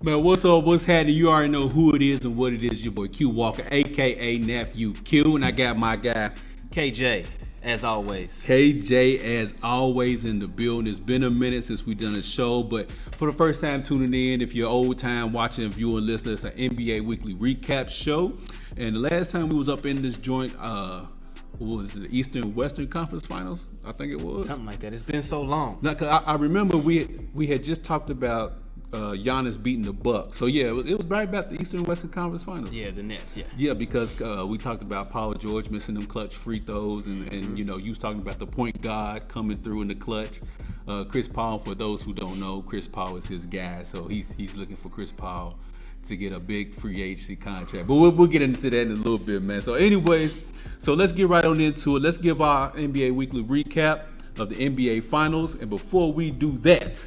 Man, what's up? What's happening? You already know who it is and what it is. Your boy Qwalker, aka Nephew Q, and I got my guy KJ, as always. KJ, as always, in the building. It's been a minute since we've done a show, but for the first time tuning in, if you're old time watching, viewing, listening, it's an NBA weekly recap show. And the last time we was up in this joint, what was it, the Eastern Western Conference Finals? I think it was Something like that. It's been so long. Now, 'cause I remember we had just talked about Giannis beating the Bucks. So yeah, it was right about the Eastern Western Conference Finals. Yeah, the Nets. Yeah. Yeah, because we talked about Paul George missing them clutch free throws, and you know, you was talking about the point guard coming through in the clutch. Chris Paul, for those who don't know, Chris Paul is his guy, so he's looking for Chris Paul to get a big free agency contract. But we'll get into that in a little bit, man. So anyways, so let's get right on into it. Let's give our NBA weekly recap of the NBA Finals, and before we do that,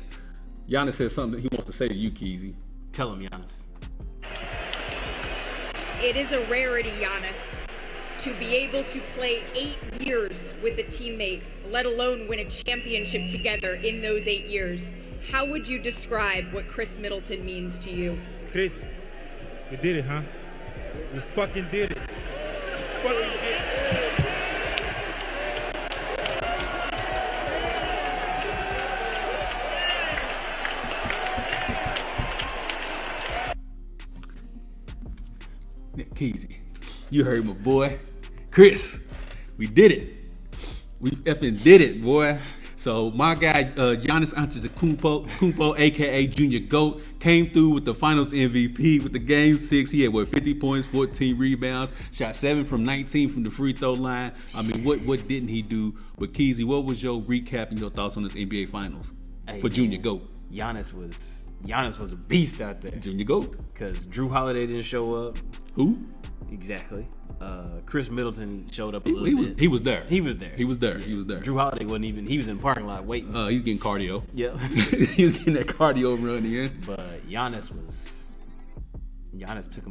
Giannis says something that he wants to say to you, Keezy. Tell him, Giannis. It is a rarity, Giannis, to be able to play 8 years with a teammate, let alone win a championship together in those 8 years. How would you describe what Chris Middleton means to you? Chris, you did it, huh? You fucking did it. You fucking did it. Yeah, Keezy, you heard my boy. Chris, we did it. We effing did it, boy. So my guy, Giannis Antetokounmpo, a.k.a. Junior GOAT, came through with the Finals MVP with the Game 6. He had, 50 points, 14 rebounds, shot 7 from 19 from the free throw line. I mean, what didn't he do? But Keezy, what was your recap and your thoughts on this NBA Finals for Junior GOAT? Giannis was a beast out there. Junior GOAT. Because Drew Holiday didn't show up. Who? Exactly. Chris Middleton showed up a little bit. He was there. He was there. Yeah. Drew Holiday wasn't even. He was in the parking lot waiting. He's getting cardio. Yeah. He was getting that cardio run in. But Giannis took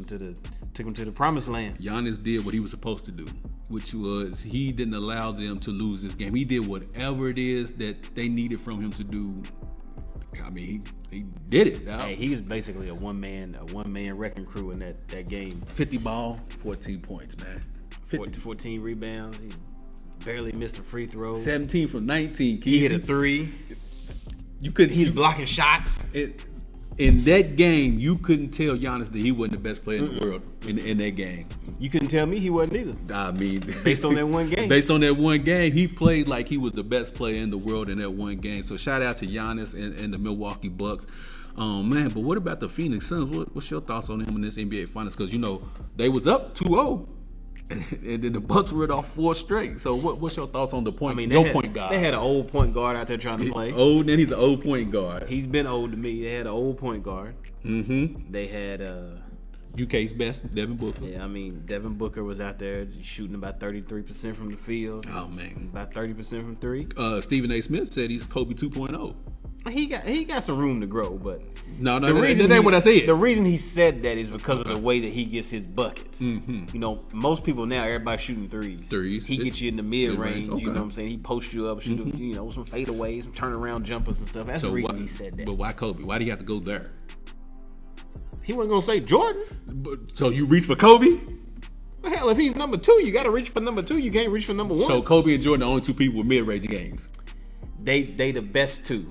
him to the promised land. Giannis did what he was supposed to do, which was he didn't allow them to lose this game. He did whatever it is that they needed from him to do. I mean, he did it. Hey, he was basically a one man wrecking crew in that game. 50 ball, 14 points, man. 14 rebounds. He barely missed a free throw. 17 from 19. He hit a 3. He's blocking shots. In that game, you couldn't tell Giannis that he wasn't the best player in the world in that game. You couldn't tell me he wasn't either. I mean, based on that one game. Based on that one game, he played like he was the best player in the world in that one game. So shout out to Giannis and the Milwaukee Bucks. Man, but what about the Phoenix Suns? What's your thoughts on them in this NBA Finals? Because, you know, they was up 2-0. And then the Bucks were off 4 straight. So what's your thoughts on the point? Point guard. They had an old point guard out there trying to play. Old, and he's an old point guard. He's been old to me. They had an old point guard. Mm-hmm. They had UK's best, Devin Booker. Yeah, I mean, Devin Booker was out there shooting about 33% from the field. Oh man, about 30% from 3. Stephen A. Smith said he's Kobe 2.0. He got some room to grow, but no, that ain't what I said. The reason he said that is because of the way that he gets his buckets. Mm-hmm. You know, most people now, everybody's shooting threes. He gets you in the mid range. Okay. You know what I'm saying? He posts you up, shoot some fadeaways, some turnaround jumpers and stuff. That's the reason he said that. But why Kobe? Why do you have to go there? He wasn't gonna say Jordan. So you reach for Kobe? Well, hell, if he's number 2, you got to reach for number 2. You can't reach for number 1. So Kobe and Jordan, the only 2 people with mid-range games. They the best 2.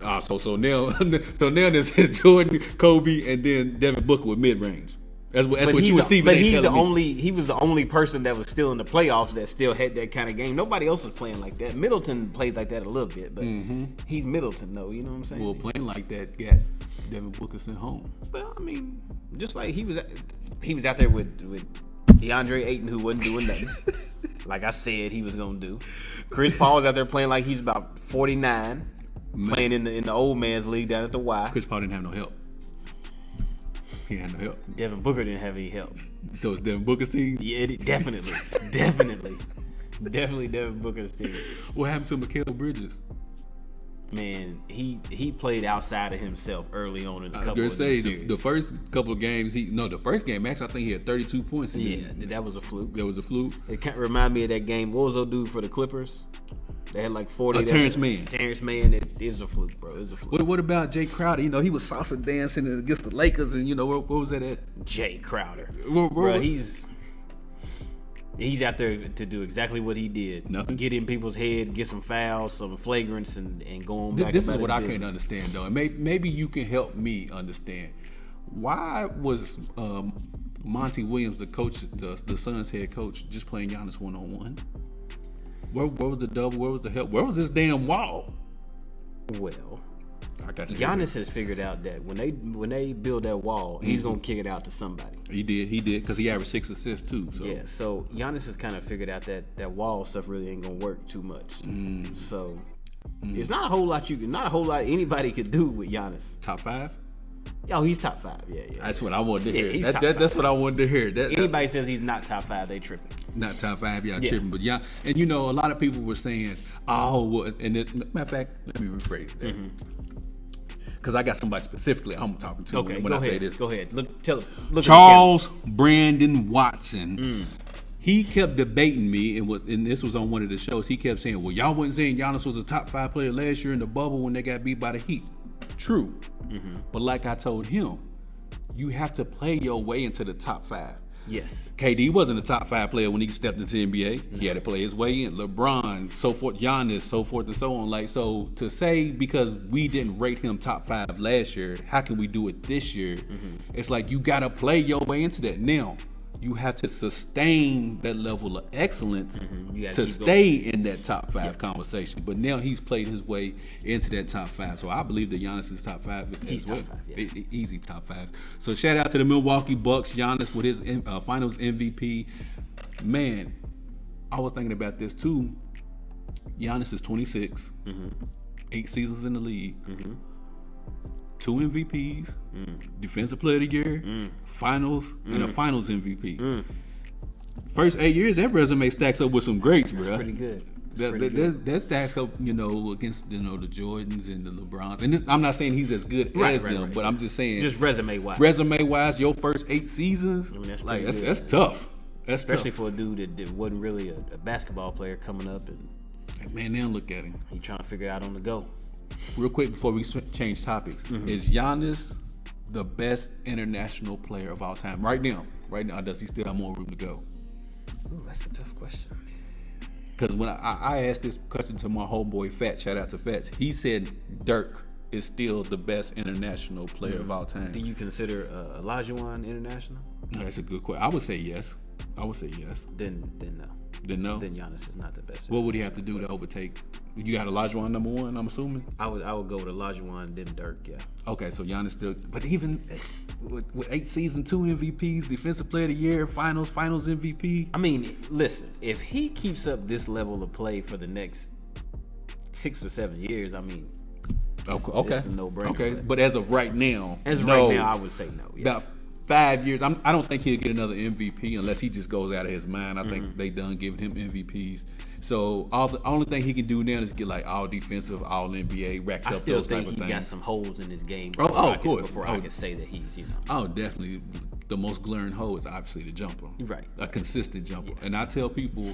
So now this is Jordan, Kobe, and then Devin Booker with mid-range. That's what you and Stephen. But he was the only person that was still in the playoffs that still had that kind of game. Nobody else was playing like that. Middleton plays like that a little bit, but he's Middleton though. You know what I'm saying? Well, playing like that got Devin Booker sent home. Well, I mean, just like he was out there with DeAndre Ayton, who wasn't doing nothing. Like I said, he was gonna do. Chris Paul was out there playing like he's about 49. Playing in the old man's league down at the Y. Chris Paul didn't have no help. He had no help. Devin Booker didn't have any help. So it's Devin Booker's team? Yeah, definitely. Definitely Devin Booker's team. What happened to Mikal Bridges? Man, he played outside of himself early on in a couple of series. The first couple of games, the first game, actually, I think he had 32 points. Yeah, that was a fluke. That was a fluke. It kind of reminded me of that game. What was old dude for the Clippers? They had like 40. Terrence Mann. Terrence Mann, it is a fluke, bro. It's a fluke. What about Jay Crowder? You know, he was salsa dancing against the Lakers, and you know, where was that at? Jay Crowder. Bro, he's out there to do exactly what he did. Nothing. Get in people's head, get some fouls, some flagrants, and go on back. This is about what his I business. can't understand, though. And maybe you can help me understand. Why was Monty Williams, the coach, the Suns head coach, just playing Giannis one-on-one? Where was the double? Where was the help? Where was this damn wall? Well, I got Giannis has figured out that when they build that wall, he's gonna kick it out to somebody. He did, because he averaged 6 assists too. So. Yeah, so Giannis has kind of figured out that wall stuff really ain't gonna work too much. So it's not a whole lot anybody could do with Giannis. Top 5? Oh, he's top 5. Yeah. That's what I wanted to hear. he's That's what I wanted to hear. Anybody says he's not top 5, they tripping. Not top 5, y'all tripping. But yeah, and you know, a lot of people were saying, "Oh, well," and matter of fact, let me rephrase that. Because I got somebody specifically I'm talking to when I say this. Go ahead. Look Charles Brandon Watson. He kept debating me, and this was on one of the shows. He kept saying, "Well, y'all wasn't saying Giannis was a top 5 player last year in the bubble when they got beat by the Heat." True, but like I told him, you have to play your way into the top 5. Yes. KD wasn't a top 5 player when he stepped into the NBA. He had to play his way in. LeBron, so forth, Giannis, so forth and so on. Like, so to say because we didn't rate him top 5 last year, how can we do it this year? It's like you got to play your way into that. Now, you have to sustain that level of excellence to stay in that top 5 conversation. But now he's played his way into that top 5. So I believe that Giannis is top 5 He's as well. top 5, yeah. Easy top 5. So shout out to the Milwaukee Bucks. Giannis with his finals MVP. Man, I was thinking about this too. Giannis is 26, 8 seasons in the league, 2 MVPs, Defensive Player of the Year, Finals, and a Finals MVP. First 8 years, that resume stacks up with some greats, bro. That's pretty good. That stacks up, you know, against the Jordans and the LeBrons. And I'm not saying he's as good as them, but I'm just saying, just resume-wise. Resume-wise, your first 8 seasons, that's tough. That's especially tough. for a dude that wasn't really a basketball player coming up, and Man, now look at him. he trying to figure out on the go. Real quick before we change topics, is Giannis the best international player of all time right now? Right now, does he still have more room to go? Ooh, that's a tough question. Because when I asked this question to my homeboy Fats, shout out to Fats, he said Dirk is still the best international player of all time. Do you consider Olajuwon international? No, that's a good question. I would say yes. Then no. Then no. Then Giannis is not the best. What would he have to do to overtake? You got Olajuwon number 1, I'm assuming. I would go with Olajuwon, then Dirk. Yeah. Okay, so Giannis still, but even with 8 seasons, 2 MVPs, Defensive Player of the Year, Finals MVP. I mean, listen, if he keeps up this level of play for the next 6 or 7 years, I mean, it's a no-brainer. Okay, but as of right now, I would say no. Yeah. About 5 years, I don't think he'll get another MVP unless he just goes out of his mind. I think they done giving him MVPs. So the only thing he can do now is get like all defensive, all NBA, racked up those type of things. I still think he's got some holes in his game. Of course. Before I can say that he's, Oh, definitely. The most glaring hole is obviously the jumper. Right. A consistent jumper. Yeah. And I tell people,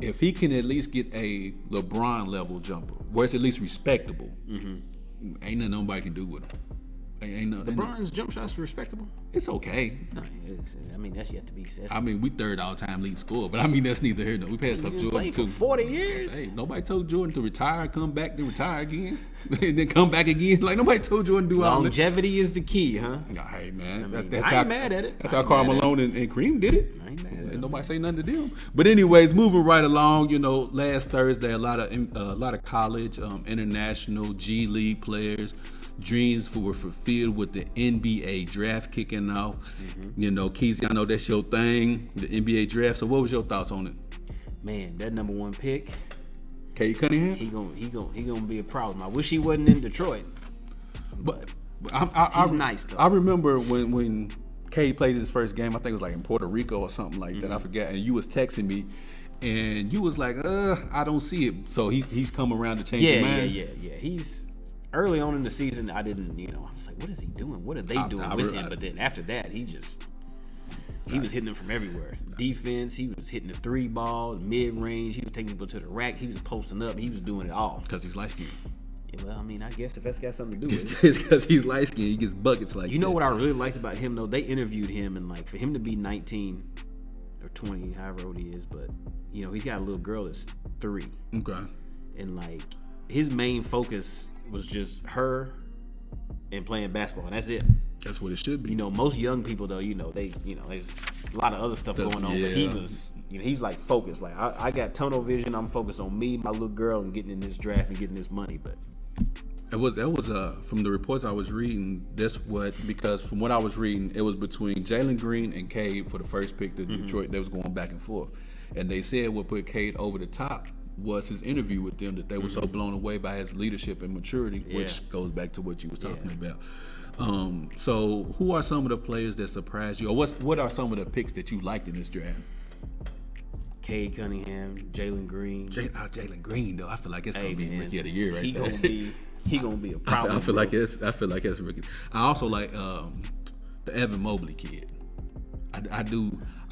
if he can at least get a LeBron level jumper, where it's at least respectable, ain't nothing nobody can do with him. LeBron's jump shots respectable? It's okay. No, that's yet to be said. We third all-time leading scorer, but that's neither here nor we passed up Jordan played too. for 40 years. Hey, nobody told Jordan to retire, come back to retire again, and then come back again. Like nobody told Jordan to do all that. Longevity is the key, huh? Hey man, I ain't mad at it. That's how Karl Malone and Kareem did it. I ain't mad at it. And nobody say nothing to them. But anyways, moving right along. Last Thursday, a lot of college, international, G League players. Dreams were fulfilled with the NBA draft kicking off. Keezy, I know that's your thing, the NBA draft. So what was your thoughts on it? Man, that number 1 pick, Cade Cunningham? He gonna be a problem. I wish he wasn't in Detroit. But he's nice though. I remember when Cade played his first game, I think it was like in Puerto Rico or something like that. I forget. And you was texting me and you was like, I don't see it. So he's come around to change his mind. Yeah. He's early on in the season, I didn't, I was like, what is he doing? What are they doing with him? But then after that, he just, He was hitting them from everywhere. Defense, he was hitting the 3-ball, mid-range. He was taking people to the rack. He was posting up. He was doing it all. Because he's light skinned. Yeah, well, I mean, I guess if that's got something to do with it. It's because he's light skinned. He gets buckets like You know that. what I really liked about him, though? They interviewed him, and, like, for him to be 19 or 20, however old he is, but, you know, he's got a little girl that's 3. Okay. And, like, his main focus was just her and playing basketball, and that's it. That's what it should be. You know, most young people though, there's a lot of other stuff going on. But he was, he's like focused. Like I got tunnel vision. I'm focused on me, my little girl, and getting in this draft and getting this money. But that was from the reports I was reading. Because from what I was reading, it was between Jalen Green and Cade for the first pick to Detroit. They was going back and forth, and they said what put Cade over the top was his interview with them, that they were so blown away by his leadership and maturity, which goes back to what you was talking about. So who are some of the players that surprised you, or what are some of the picks that you liked in this draft? Cade Cunningham, Jalen Green. Jalen Green though, I feel like it's gonna be Rookie of the Year right there. He gonna be a problem. I feel like it's rookie. I also like the Evan Mobley kid.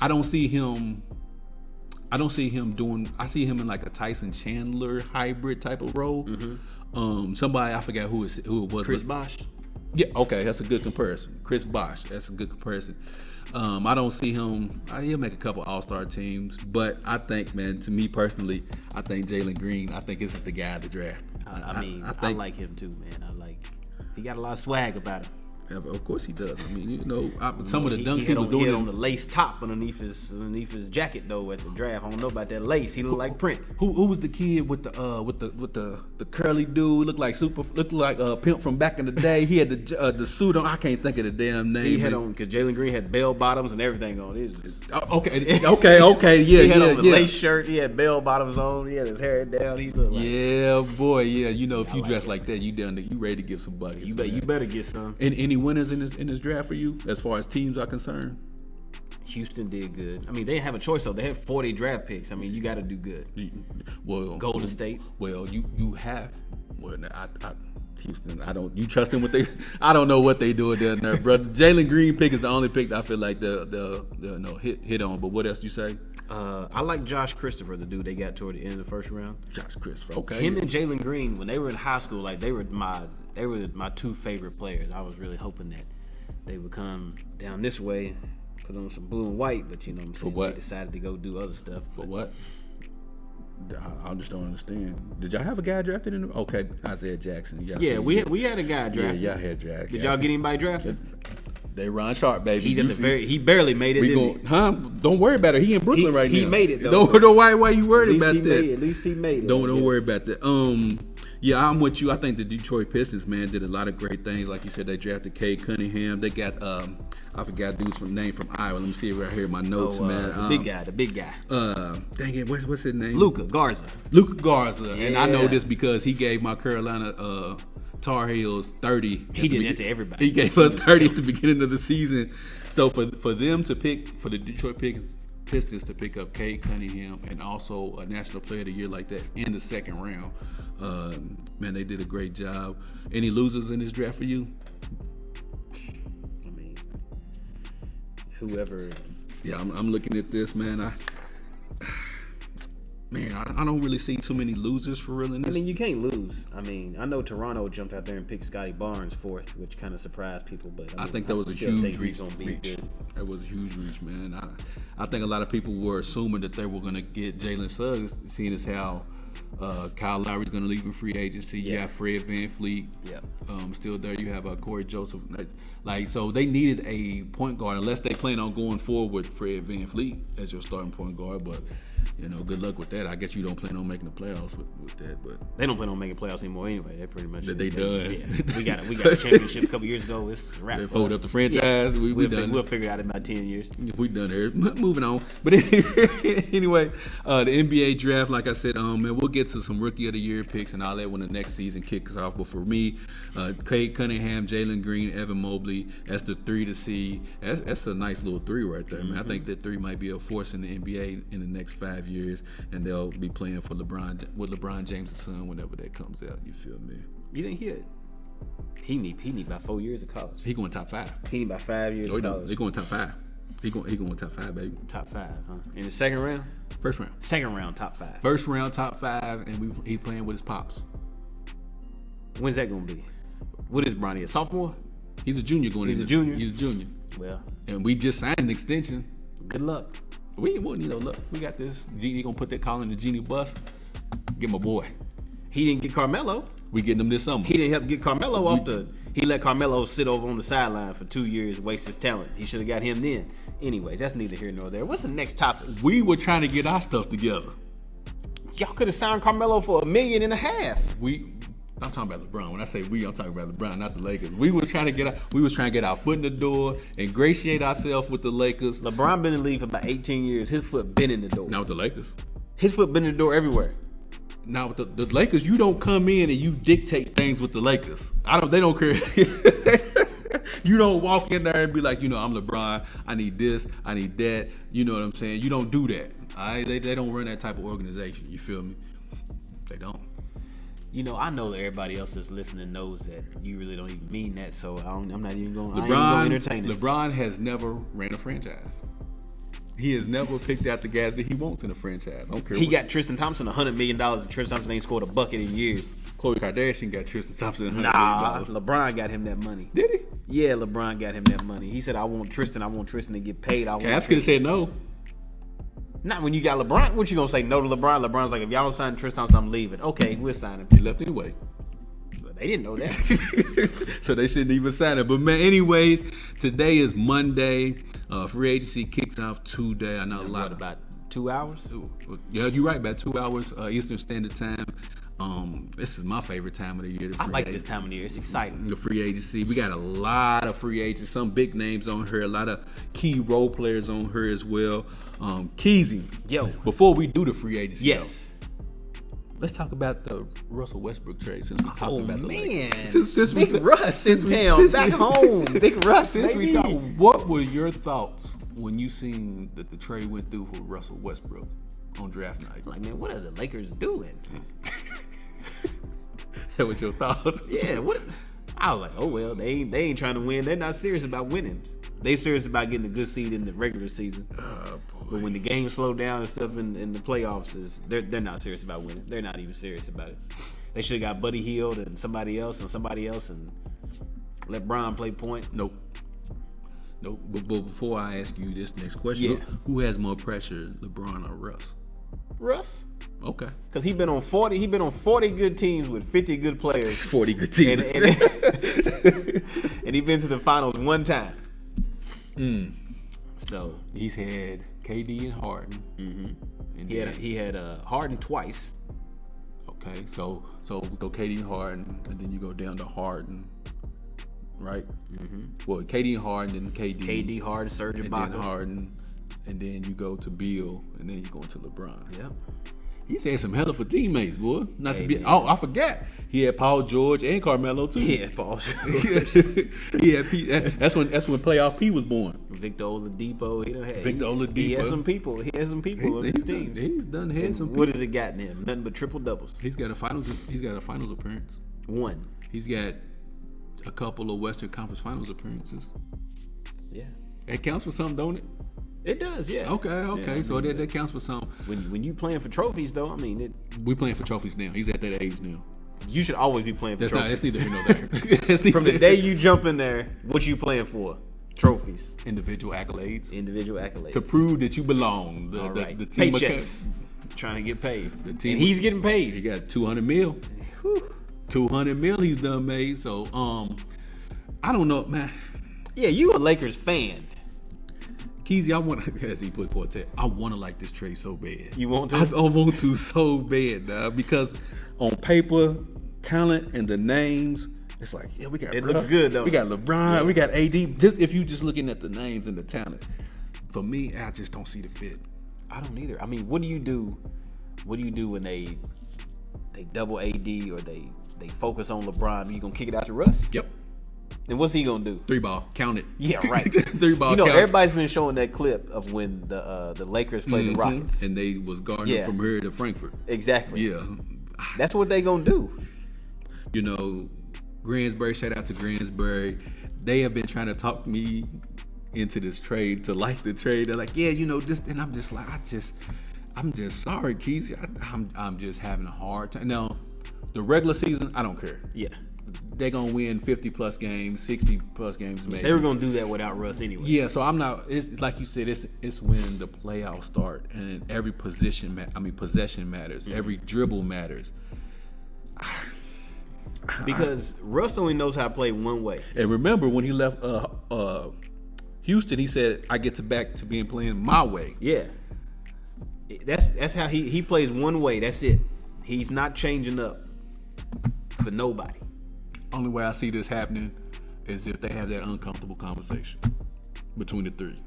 I don't see him doing. I see him in like a Tyson Chandler hybrid type of role. Somebody, I forgot who it was. Chris Bosh. Yeah, okay, that's a good comparison. Chris Bosh, that's a good comparison. I don't see him. He'll make a couple All-Star teams, but I think, man, to me personally, I think Jalen Green. I think this is the guy of the draft. I like him too, man. He got a lot of swag about him. Yeah, but of course he does. I mean, some of the dunks he was doing. He had on the lace top underneath his jacket though at the draft. I don't know about that lace. He looked like Prince. Who was the kid with the curly dude? Looked like a pimp from back in the day. He had the suit on. I can't think of the damn name. He had on because Jalen Green had bell bottoms and everything on. Okay, yeah, he had on the lace shirt. He had bell bottoms on. He had his hair down. He looked like if you dress like that, you ready to give some buckets. You better get some. And any winners in this draft for you as far as teams are concerned? Houston did good. I mean, they didn't have a choice though. They had 40 draft picks. I mean, you got to do good. Well, Golden State. Well, you have. Well, Houston. You trust them with they? I don't know what they doing down there, brother. Jalen Green pick is the only pick that I feel like they'll hit on. But what else you say? I like Josh Christopher, the dude they got toward the end of the first round. Josh Christopher, okay. Him and Jalen Green, when they were in high school, like they were my 2 favorite players. I was really hoping that they would come down this way, put on some blue and white, but you know what I'm saying? They decided to go do other stuff. For what? I just don't understand. Did y'all have a guy drafted in? Okay, Isaiah Jackson. We had a guy drafted. Yeah, y'all had drafted. Did y'all get anybody drafted? They run sharp, baby. He barely made it. Don't worry about it. He in Brooklyn right now. He made it though. Don't why you worried about that? At least he made it. Don't worry about that. Yeah, I'm with you. I think the Detroit Pistons, man, did a lot of great things. Like you said, they drafted Cade Cunningham. They got I forgot dude's name from Iowa. Let me see if I hear my notes, man. The big guy. Dang it, what's his name? Luka Garza. Yeah. And I know this because he gave my Carolina Tar Heels 30. He did that to everybody. He gave us 30 at the beginning of the season. So for the Detroit Pistons to pick up Cade Cunningham and also a National Player of the Year like that in the second round, man, they did a great job. Any losers in this draft for you? I mean, whoever. Yeah, I'm looking at this, man. I don't really see too many losers for real in this. I mean, you can't lose. I mean, I know Toronto jumped out there and picked Scotty Barnes 4th, which kind of surprised people. But I think that was a huge reach. That was a huge reach, man. I think a lot of people were assuming that they were going to get Jalen Suggs, seeing as how Kyle Lowry's going to leave in free agency. You have Fred VanVleet still there. You have Corey Joseph. So they needed a point guard unless they plan on going forward with Fred VanVleet as your starting point guard. But good luck with that. I guess you don't plan on making the playoffs with that, but they don't plan on making playoffs anymore anyway. They pretty much they done. Yeah. We got a championship a couple years ago. It's a wrap. They folded up the franchise. Yeah. We done. We'll figure it out in about 10 years. We done there. Moving on. But anyway, the NBA draft, like I said, man, we'll get to some Rookie of the Year picks and all that when the next season kicks off. But for me, Cade Cunningham, Jalen Green, Evan Mobley, that's the 3 to see. That's a nice little 3 right there, man. I think that 3 might be a force in the NBA in the next 5 years, and they'll be playing for LeBron James' son whenever that comes out. You feel me? You think he need about 4 years of college? He going top 5. He need about 5 years of college. They going top 5. He going top 5, baby. Top 5, huh? In the second round? First round. Second round, top 5. First round, top 5, and he playing with his pops. When's that gonna be? What is Bronny, a sophomore? He's a junior going. He's a junior? He's a junior. Well, And we just signed an extension. good luck. We won't need no luck. We got this. Genie gonna put that call in the Genie bus. Get my boy. He didn't get Carmelo. We getting him this summer. He didn't help get Carmelo off the. He let Carmelo sit over on the sideline for 2 years, waste his talent. He should have got him then. Anyways, that's neither here nor there. What's the next topic? We were trying to get our stuff together. Y'all could have signed Carmelo for $1.5 million. I'm talking about LeBron. When I say we, I'm talking about LeBron, not the Lakers. We was trying to get our foot in the door, ingratiate ourselves with the Lakers. LeBron been in the league for about 18 years. His foot been in the door. Not with the Lakers. His foot been in the door everywhere. Now with the Lakers, you don't come in and you dictate things with the Lakers. They don't care. You don't walk in there and be like, I'm LeBron. I need this. I need that. You know what I'm saying? You don't do that. All right? They don't run that type of organization. You feel me? They don't. I know that everybody else that's listening knows that you really don't even mean that. So I'm not even going to entertain it. LeBron has never ran a franchise. He has never picked out the guys that he wants in a franchise. I don't care. He got Tristan Thompson $100 million, and Tristan Thompson ain't scored a bucket in years. Khloe Kardashian got Tristan Thompson $100 Nah, million. LeBron got him that money. Did he? Yeah, LeBron got him that money. He said, I want Tristan to get paid. Cass could have said no. Not when you got LeBron. What you gonna say no to LeBron? LeBron's like, if y'all don't sign Tristan Thompson, I'm leaving. Okay, we'll sign him. He left anyway. But they didn't know that. So they shouldn't even sign it. But man, anyways, today is Monday. Free agency kicks off today. I know a lot. About 2 hours? Yeah, you're right. About 2 hours Eastern Standard Time. This is my favorite time of the year. I like this time of the year. It's exciting. The free agency. We got a lot of free agents. Some big names on here. A lot of key role players on here as well. Keezy. Yo. Before we do the free agency. Yes. Let's talk about the Russell Westbrook trade since we talked about the Lakers. Since Big Russ in town, back home. Big Russ, since we baby. what were your thoughts when you seen that the trade went through for Russell Westbrook on draft night? Like, man, what are the Lakers doing? That was your thoughts? Yeah, what? I was like, oh well, they ain't trying to win. They're not serious about winning. They serious about getting a good seed in the regular season. But when the game slow down and stuff in the playoffs, they're not serious about winning. They're not even serious about it. They should have got Buddy Hield and somebody else and let Bron play point. Nope. But before I ask you this next question, who has more pressure, LeBron or Russ? Russ. Okay. Because he been on 40 good teams with 50 good players. 40 good teams. And he been to the finals one time. So he's had KD and Harden. Mm-hmm. And he had Harden twice. Okay, so we go KD and Harden, and then you go down to Harden, right? Mm-hmm. Well, KD and Harden, and KD, Harden, Serge Ibaka, and then Harden, and then you go to Beal, and then you go into LeBron. Yep. He's had some hell of a teammates, boy. Not to be. Man. Oh, I forgot. He had Paul George and Carmelo too. Yeah, Paul George. Yeah, that's when playoff P was born. Victor Oladipo. Victor Oladipo. He has some people. on his team. He's done had some. What has it gotten him? Nothing but triple doubles. He's got a finals appearance. One. He's got a couple of Western Conference Finals appearances. Yeah. It counts for something, don't it? It does, yeah. Okay. Yeah, So that counts for something. When you playing for trophies, though, I mean, we playing for trophies now. He's at that age now. You should always be playing for trophies. That's neither here nor there. From the day you jump in there, what you playing for? Trophies. Individual accolades. To prove that you belong. The team paychecks. Trying to get paid. The team, and he's getting paid. He got $200 million. $200 million he's done made. So I don't know, man. Yeah, you a Lakers fan. Keezy, I want to, as he put Quartet, I want to like this trade so bad. You want to? I want to so bad, dog, because on paper, talent and the names, it's like, yeah, we got. It looks good though. We got LeBron, we got AD. Just if you just looking at the names and the talent, for me, I just don't see the fit. I don't either. I mean, what do you do? What do you do when they double AD or they focus on LeBron? Are you gonna kick it out to Russ? Yep. And what's he gonna do? 3-ball, count it. Yeah, right. 3-ball. You know, count everybody's been showing that clip of when the Lakers played the Rockets, and they was guarding from here to Frankfurt. Exactly. Yeah. That's what they gonna do. You know, Gransbury. Shout out to Gransbury. They have been trying to talk me into this trade to like the trade. They're like, yeah, you know this, and I'm just like, I'm just sorry, Keezy. I'm just having a hard time. Now, the regular season, I don't care. Yeah. They're gonna win 50+ games, 60+ games, maybe. They were gonna do that without Russ anyway. Yeah, so I'm not. It's like you said. It's when the playoffs start, and every possession matters. Every dribble matters. Because Russ only knows how to play one way. And remember when he left Houston, he said, "I get back to being playing my way." Yeah. That's how he plays one way. That's it. He's not changing up for nobody. Only way I see this happening is if they have that uncomfortable conversation between the three.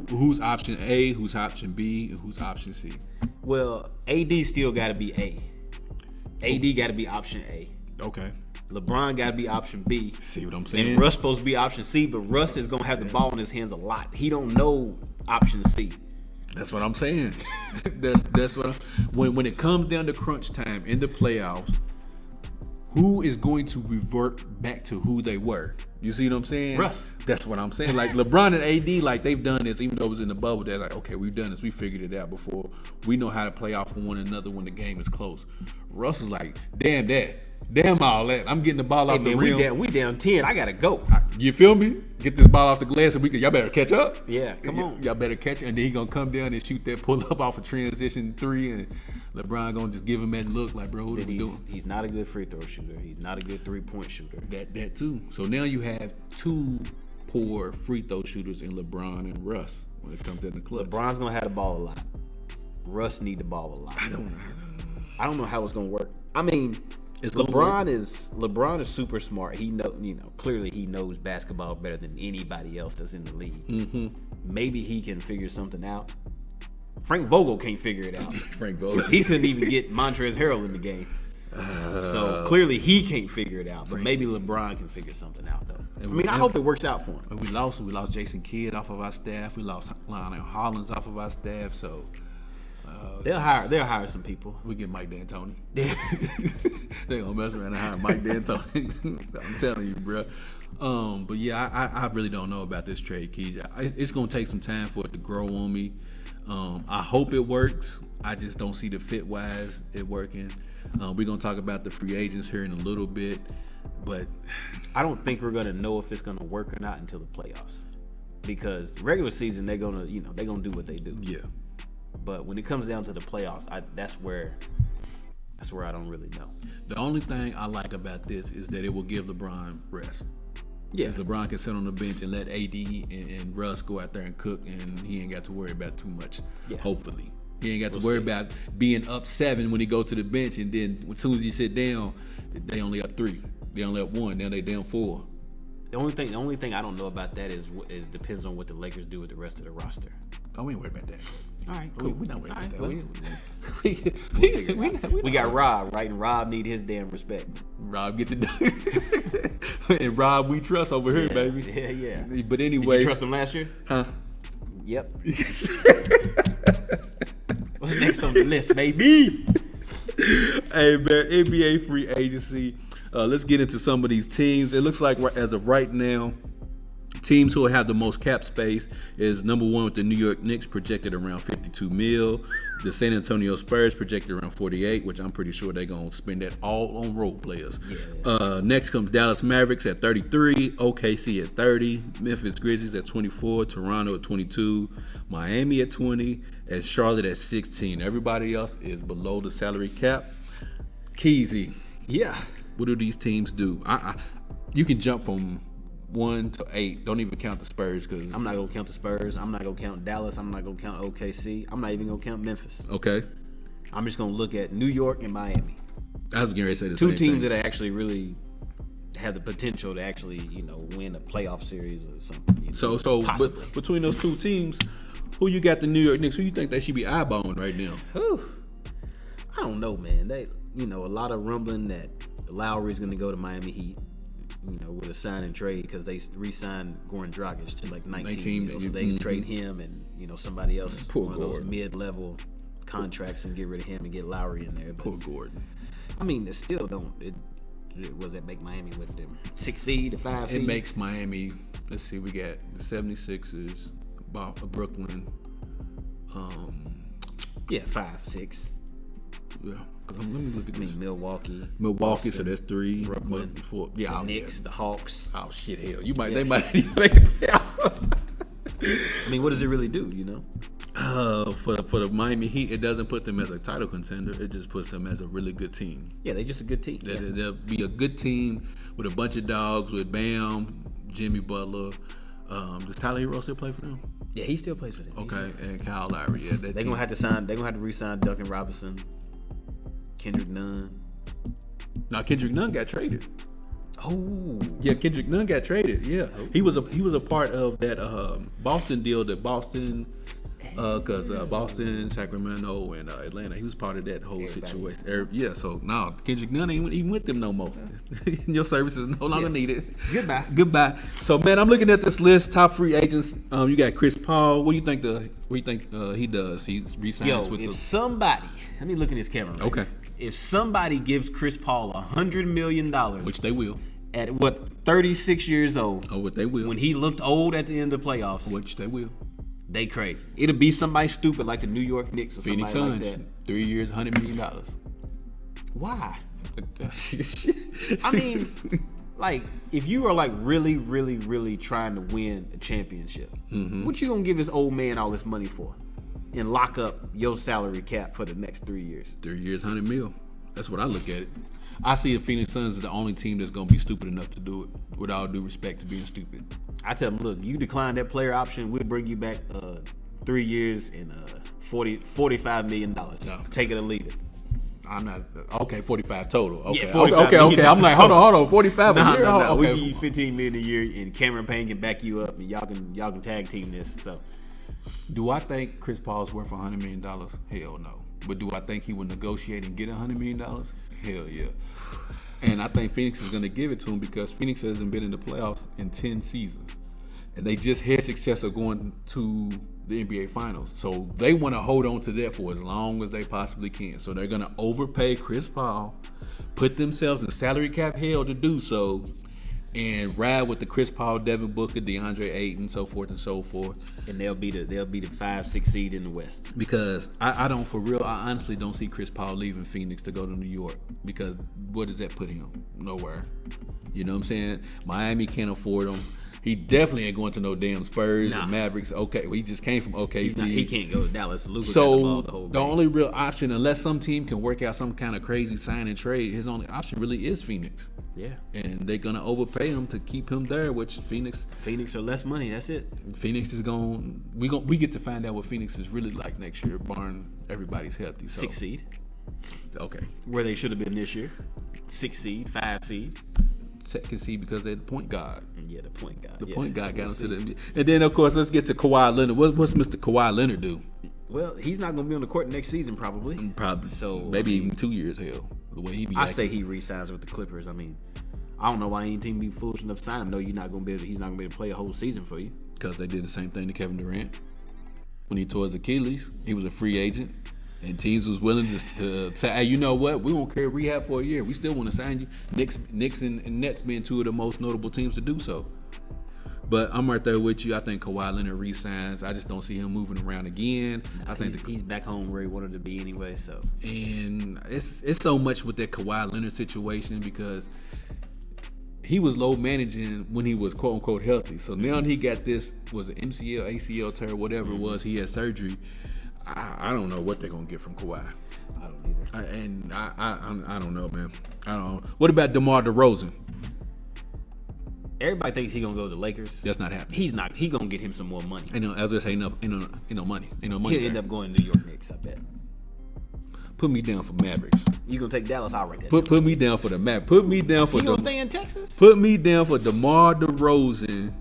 Who's option A, who's option B, and who's option C? Well, AD still got to be A. AD got to be option A. Okay. LeBron got to be option B. See what I'm saying? And Russ supposed to be option C, but Russ is going to have the ball in his hands a lot. He don't know option C. That's what I'm saying. that's what when it comes down to crunch time in the playoffs, who is going to revert back to who they were? You see what I'm saying? Russ. That's what I'm saying. Like LeBron and AD, like they've done this, even though it was in the bubble. They're like, okay, we've done this. We figured it out before. We know how to play off of one another when the game is close. Russ is like, damn that. Damn all that. I'm getting the ball off the rim. We down 10. I gotta go. You feel me? Get this ball off the glass and y'all better catch up. Yeah, come on. Y'all better catch it. And then he gonna come down and shoot that pull up off a transition 3, and LeBron gonna just give him that look like, bro, what are we doing? He's not a good free throw shooter. He's not a good 3-point shooter. That too. So now you have two poor free throw shooters in LeBron and Russ when it comes in the clutch. LeBron's gonna have the ball a lot. Russ need the ball a lot. I don't know how it's gonna work. I mean, LeBron is super smart. He clearly he knows basketball better than anybody else that's in the league. Mm-hmm. Maybe he can figure something out. Frank Vogel can't figure it out. Frank Vogel. He couldn't even get Montrezl Harrell in the game. So clearly he can't figure it out. But maybe LeBron can figure something out though. I hope it works out for him. We lost Jason Kidd off of our staff. We lost Lionel Hollins off of our staff. So they'll hire some people. We get Mike D'Antoni. They gonna mess around and hire Mike D'Antoni. I'm telling you, bro. But yeah, I really don't know about this trade, Keys. It's gonna take some time for it to grow on me. I hope it works. I just don't see the fit wise it working. We're gonna talk about the free agents here in a little bit, but I don't think we're gonna know if it's gonna work or not until the playoffs. Because regular season they're gonna do what they do. Yeah. But when it comes down to the playoffs, that's where I don't really know. The only thing I like about this is that it will give LeBron rest. Yeah. Because LeBron can sit on the bench and let AD and Russ go out there and cook, and he ain't got to worry about too much. Yeah. Hopefully. He ain't got to worry about being up 7 when he go to the bench, and then as soon as he sit down, they only up 3. They only up 1. Now they down 4. The only thing I don't know about that is depends on what the Lakers do with the rest of the roster. Oh, we ain't worried about that. All right, cool. We're not worried about that. We got Rob, right? And Rob need his damn respect. Rob gets it done. And Rob, we trust over here, baby. Yeah. But anyway. Did you trust him last year? Huh? Yep. What's next on the list, baby? Hey, man, NBA free agency. Let's get into some of these teams. It looks like as of right now, teams who will have the most cap space is number 1 with the New York Knicks, projected around $52 million. The San Antonio Spurs projected around 48, which I'm pretty sure they're going to spend that all on role players. Yeah. Next comes Dallas Mavericks at 33, OKC at 30, Memphis Grizzlies at 24, Toronto at 22, Miami at 20, and Charlotte at 16. Everybody else is below the salary cap. Keezy. Yeah. What do these teams do? You can jump from 1 to 8. Don't even count the Spurs because I'm not gonna count the Spurs. I'm not gonna count Dallas. I'm not gonna count OKC. I'm not even gonna count Memphis. Okay. I'm just gonna look at New York and Miami. I was getting ready to say the same thing. 2 teams that actually really have the potential to actually, win a playoff series or something. But between those 2 teams, who you got the New York Knicks? Who you think they should be eyeballing right now? I don't know, man. They, a lot of rumbling that Lowry's gonna go to Miami Heat. With a sign and trade because they re-signed Goran Dragic to like 19 so they can trade him and somebody else one of those mid-level contracts and get rid of him and get Lowry in there. But, poor Gordon. I mean, it still don't. Was that make Miami with them 6 seed to 5 seed? It makes Miami let's see, we got the 76ers, Brooklyn. Yeah, 5, 6. Yeah. Let me look at this. Milwaukee, Milwaukee, Boston, so that's 3. Brooklyn, 4. Yeah, the Knicks, the Hawks. Oh shit, hell, they might not even make the playoffs. I mean, what does it really do? For the Miami Heat, it doesn't put them as a title contender. It just puts them as a really good team. Yeah, they're just a good team. They'll be a good team with a bunch of dogs with Bam, Jimmy Butler. Does Tyler Hero still play for them? Yeah, he still plays for them. Okay, and Kyle Lowry. Yeah, they're gonna have to sign. They're gonna have to re-sign Duncan Robinson, Kendrick Nunn. Now Kendrick Nunn got traded. Oh, yeah, Kendrick Nunn got traded. Yeah, he was a part of that Boston deal that Boston. Because Boston, Sacramento, and Atlanta, he was part of that whole situation. Yeah, so now Kendrick Nunn ain't even with them no more. Your service is no longer needed. Goodbye. So man, I'm looking at this list. Top free agents. You got Chris Paul. What do you think? He does? He resigns with somebody. Let me look at this camera. Right okay. Now. If somebody gives Chris Paul $100 million, which they will, at 36 years old. Oh, what they will. When he looked old at the end of the playoffs, which they will. They crazy. It'll be somebody stupid like the New York Knicks or Phoenix somebody Suns, like that. 3 years, $100 million. Why? I mean, like, if you are like really, really, really trying to win a championship, what you gonna give this old man all this money for? And lock up your salary cap for the next 3 years. 3 years, $100 million. That's what I look at it. I see the Phoenix Suns as the only team that's gonna be stupid enough to do it. With all due respect to being stupid. I tell them, look, you decline that player option, we'll bring you back 3 years and $45 million. No. Take it or leave it. I'm not okay. 45 total. Okay, yeah, 45 okay. I'm like, hold on. 45 a year. No. Okay. We give you $15 million a year, and Cameron Payne can back you up, and y'all can tag team this. So, do I think Chris Paul's worth $100 million? Hell no. But do I think he would negotiate and get $100 million? Hell yeah. And I think Phoenix is going to give it to him because Phoenix hasn't been in the playoffs in 10 seasons. And they just had success of going to the NBA Finals. So they want to hold on to that for as long as they possibly can. So they're going to overpay Chris Paul, put themselves in salary cap hell to do so, and ride with the Chris Paul, Devin Booker, DeAndre Ayton, so forth and so forth. And they'll be the 5-6 seed in the West. Because I honestly don't see Chris Paul leaving Phoenix to go to New York. Because what does that put him? Nowhere. You know what I'm saying? Miami can't afford him. He definitely ain't going to no damn Spurs or Mavericks. Okay, well, he just came from OKC. He can't go to Dallas. Luka so the whole the only real option, unless some team can work out some kind of crazy sign and trade, his only option really is Phoenix. Yeah, and they're gonna overpay him to keep him there, which Phoenix are less money. That's it. Phoenix is we get to find out what Phoenix is really like next year, barring everybody's healthy. So. 6 seed. Okay. Where they should have been this year. 6 seed, 5 seed. Second seed because they're the point guard. Yeah, the point guard. The point guard got into the NBA. And then of course let's get to Kawhi Leonard. What's Mr. Kawhi Leonard do? Well, he's not going to be on the court next season probably. Probably. So maybe even 2 years. Hell, the way he be. I say he re-signs with the Clippers. I mean, I don't know why any team be foolish enough to sign him. No, he's not going to be able to play a whole season for you. Because they did the same thing to Kevin Durant when he tore his Achilles. He was a free agent. And teams was willing to say, hey, you know what? We won't carry rehab for a year. We still want to sign you. Knicks and Nets being two of the most notable teams to do so. But I'm right there with you. I think Kawhi Leonard re-signs. I just don't see him moving around again. I think he's back home where he wanted to be anyway. So, and it's so much with that Kawhi Leonard situation because he was low managing when he was quote unquote healthy. So now he got this was an MCL, ACL tear, whatever it was. He had surgery. I don't know what they're gonna get from Kawhi. I don't either. I don't know, man. I don't know. What about DeMar DeRozan? Everybody thinks he's gonna go to the Lakers. That's not happening. He's not. He gonna get him some more money. As I say, ain't no money. He'll end up going to New York Knicks. I bet. Put me down for Mavericks. You gonna take Dallas? I'll write that. Put me down for the Mavericks. Put me down for. He gonna stay in Texas? Put me down for DeMar DeRozan.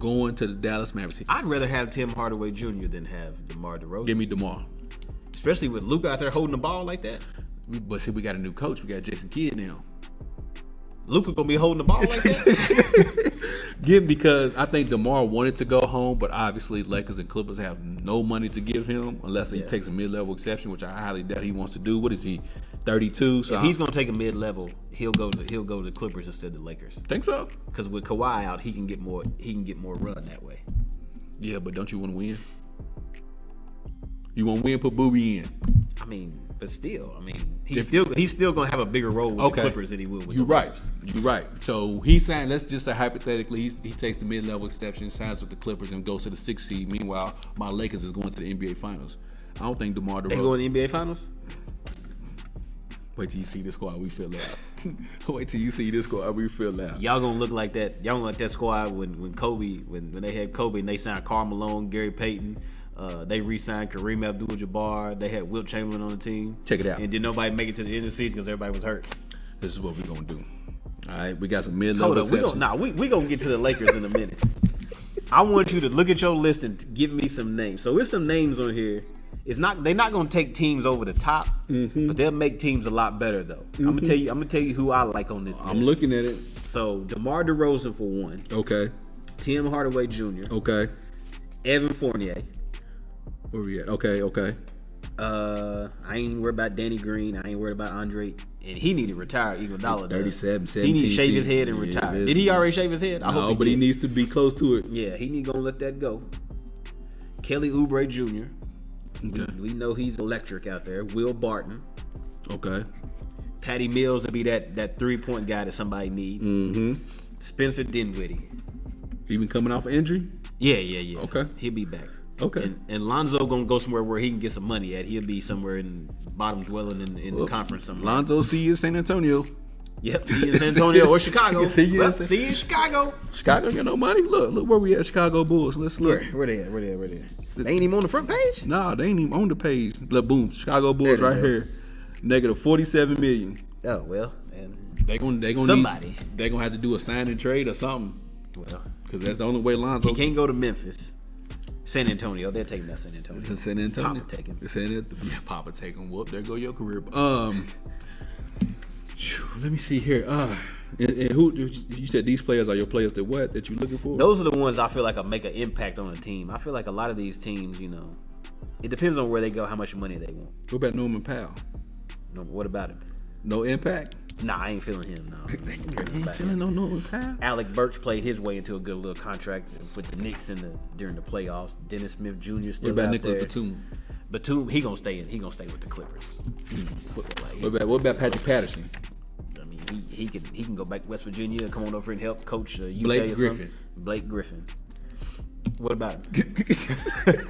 Going to the Dallas Mavericks. I'd rather have Tim Hardaway Jr. than have DeMar DeRozan. Give me DeMar. Especially with Luka out there holding the ball like that. But see, we got a new coach. We got Jason Kidd now. Luka gonna be holding the ball like that? Because I think DeMar wanted to go home, but obviously Lakers and Clippers have no money to give him unless he takes a mid-level exception, which I highly doubt he wants to do. What is he, 32? So if he's gonna take a mid-level, he'll go to the Clippers instead of the Lakers. Think so? Because with Kawhi out, he can get more run that way. Yeah, but don't you want to win? You want to win? Put Booby in. I mean, but still, he's still gonna have a bigger role with the Clippers than he will with the Lakers. You're right. So he signed. Let's just say hypothetically, he takes the mid-level exception, signs with the Clippers, and goes to the 6th seed. Meanwhile, my Lakers is going to the NBA Finals. I don't think DeMar DeRozan. They going to the NBA Finals? Wait till you see this squad. We feel out. Wait till you see this squad. We feel out. Y'all gonna look like that. Y'all gonna like that squad when they had Kobe and they signed Karl Malone, Gary Payton. They re-signed Kareem Abdul-Jabbar. They had Wilt Chamberlain on the team. Check it out. And did nobody make it to the end of the season because everybody was hurt. This is what we're gonna do. All right, we got some mid-level. Hold on, we gonna get to the Lakers in a minute. I want you to look at your list and give me some names. So there's some names on here. They're not gonna take teams over the top, but they'll make teams a lot better though. I'm gonna tell you who I like on this list. I'm looking at it. So DeMar DeRozan for one. Okay. Tim Hardaway Jr. Okay. Evan Fournier. Where we at? Okay. I ain't worried about Danny Green. I ain't worried about Andre. And he need to retire Iguodala. 37, 17. He need to shave his head and retire. Did he already shave his head? I hope he but did. he needs to be close to it. Yeah, he need to go let that go. Kelly Oubre Jr. Okay. We know he's electric out there. Will Barton. Okay. Patty Mills will be that 3-point guy that somebody need. Mm-hmm. Spencer Dinwiddie. Even coming off an injury? Yeah. Okay. He'll be back. Okay. And Lonzo gonna go somewhere where he can get some money at. He'll be somewhere in bottom dwelling in the conference somewhere. Lonzo, see you in San Antonio. Yep, see you in San Antonio or Chicago. See you in Chicago. Chicago got no money. Look where we at, Chicago Bulls. Let's look. Where they at? They ain't even on the front page? Nah, they ain't even on the page. Look, boom, Chicago Bulls right here. Negative 47 million. Oh well, and they gonna somebody. They gonna have to do a sign and trade or something. Well, because that's the only way Lonzo. He can't go to Memphis. San Antonio, they're taking that San Antonio. It's in San Antonio. Papa take him. Yeah, Papa take him. Whoop, there go your career. Let me see here. And who you said these players are your players that you looking for? Those are the ones I feel like will make an impact on a team. I feel like a lot of these teams, it depends on where they go, how much money they want. What about Norman Powell? No, what about him? No impact? Nah, I ain't feeling him. No, ain't feeling no Norman Powell. Alec Burks played his way into a good little contract with the Knicks during the playoffs. Dennis Smith Jr. still what about out Nicholas there. Batum? Batum, he gonna stay with the Clippers. What about Patrick Patterson? I mean, he can go back to West Virginia and come on over and help coach UK Blake or Griffin. something. Blake Griffin. What about him?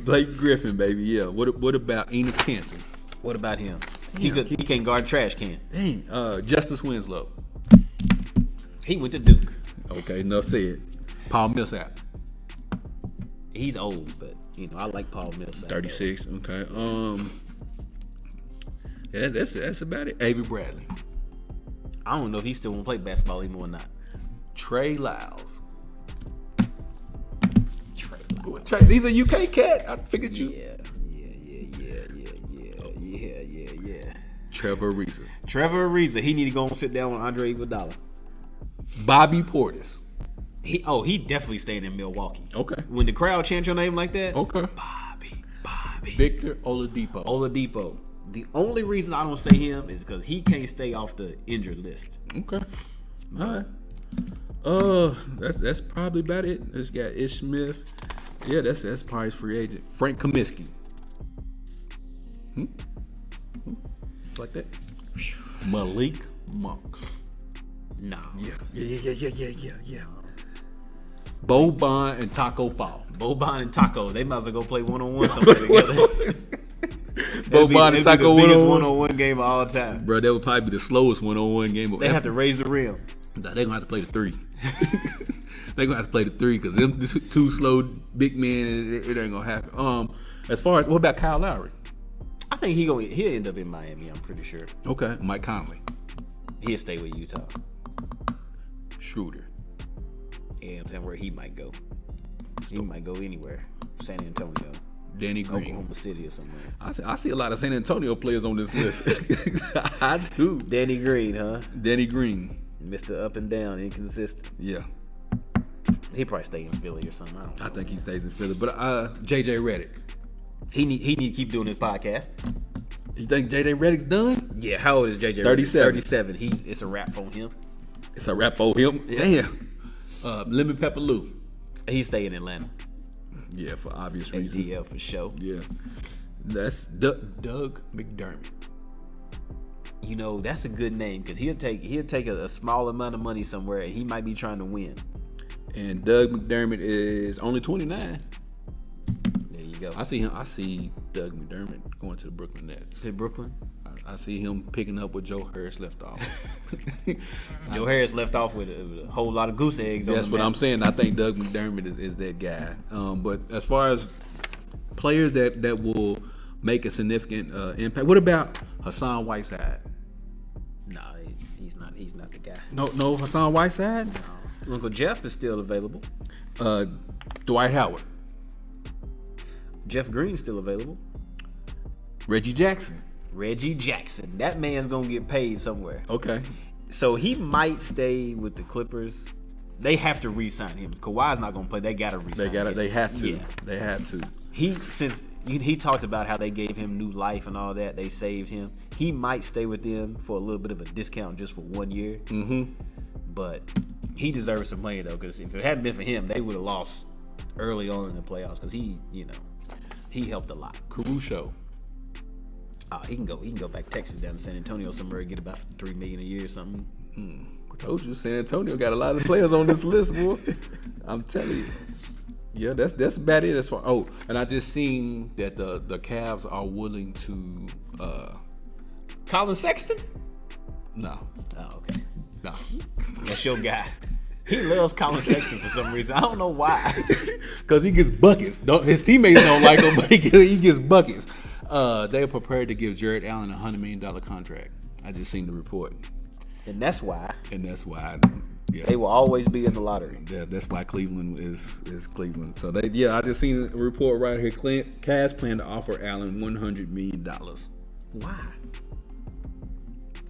Blake Griffin, baby. Yeah. What about Enes Kanter? What about him? He can't guard trash can. Dang. Justice Winslow. He went to Duke. Okay, enough said. Paul Millsap. He's old, but I like Paul Millsap. 36. Okay. Yeah, that's about it. Avery Bradley. I don't know if he still want to play basketball anymore or not. Trey Lyles. He's a UK cat. I figured you. Yeah. Trevor Ariza. He need to go and sit down with Andre Iguodala. Bobby Portis. He definitely staying in Milwaukee. Okay. When the crowd chant your name like that. Okay. Bobby. Victor Oladipo. The only reason I don't say him is because he can't stay off the injured list. Okay. All right. That's probably about it. Let's got Ish Smith. Yeah, that's probably his free agent. Frank Kaminsky. Like that. Malik Monk. Nah. Yeah. Boban and Taco Fall. Boban and Taco. They might as well go play one-on-one somewhere together. Boban and Taco the biggest one-on-one game of all time. Bro, that would probably be the slowest one-on-one game. They have to raise the rim. Nah, they're going to have to play the three. They're going to have to play the three because them two slow big men, it ain't going to happen. As far as, what about Kyle Lowry? I think he'll end up in Miami, I'm pretty sure. Okay. Mike Conley. He'll stay with Utah. Schroeder. Yeah, I'm saying where he might go. He might go anywhere. San Antonio. Danny Green. Oklahoma City or something. I see a lot of San Antonio players on this list. I do. Danny Green, huh? Danny Green. Mr. Up and Down, inconsistent. Yeah. He probably stay in Philly or something. I think he stays in Philly. But JJ Redick. He need to keep doing his podcast. You think JJ Redick's done? Yeah, how old is JJ? 37. 37. It's a wrap on him. It's a wrap on him. Yeah. Damn. Lemon Pepper Lou. He stay in Atlanta. Yeah, for obvious reasons. ATL for sure. Yeah. That's Doug McDermott. You know, that's a good name because he'll take a small amount of money somewhere and he might be trying to win. And Doug McDermott is only 29. There you go. I see Doug McDermott going to the Brooklyn Nets. To Brooklyn. I see him picking up where Joe Harris left off. Joe Harris left off with a whole lot of goose eggs. That's what I'm saying. I think Doug McDermott is that guy. But as far as players that will make a significant impact, what about Hassan Whiteside? No, he's not the guy. No Hassan Whiteside? No. Uncle Jeff is still available. Dwight Howard. Jeff Green's still available. Reggie Jackson. That man's gonna get paid somewhere. Okay. So he might stay with the Clippers. They have to re-sign him. Kawhi's not gonna play. They gotta re-sign him. They have to. Yeah. They have to. He talked about how they gave him new life and all that. They saved him. He might stay with them for a little bit of a discount just for 1 year. Mm-hmm. But he deserves some money though, because if it hadn't been for him, they would have lost early on in the playoffs. Because he helped a lot. Caruso. He can go back Texas down to San Antonio somewhere and get about $3 million a year or something. I told you, San Antonio got a lot of players on this list, boy. I'm telling you. Yeah, that's about it as far. Oh, and I just seen that the Cavs are willing to. Colin Sexton? No. Oh, okay. No. That's your guy. He loves Colin Sexton for some reason. I don't know why. Because he gets buckets. His teammates don't like him, but he gets buckets. They are prepared to give Jared Allen a $100 million contract. I just seen the report. And that's why. Yeah. They will always be in the lottery. Yeah, that's why Cleveland is Cleveland. So I just seen a report right here. Cavs plan to offer Allen $100 million. Why?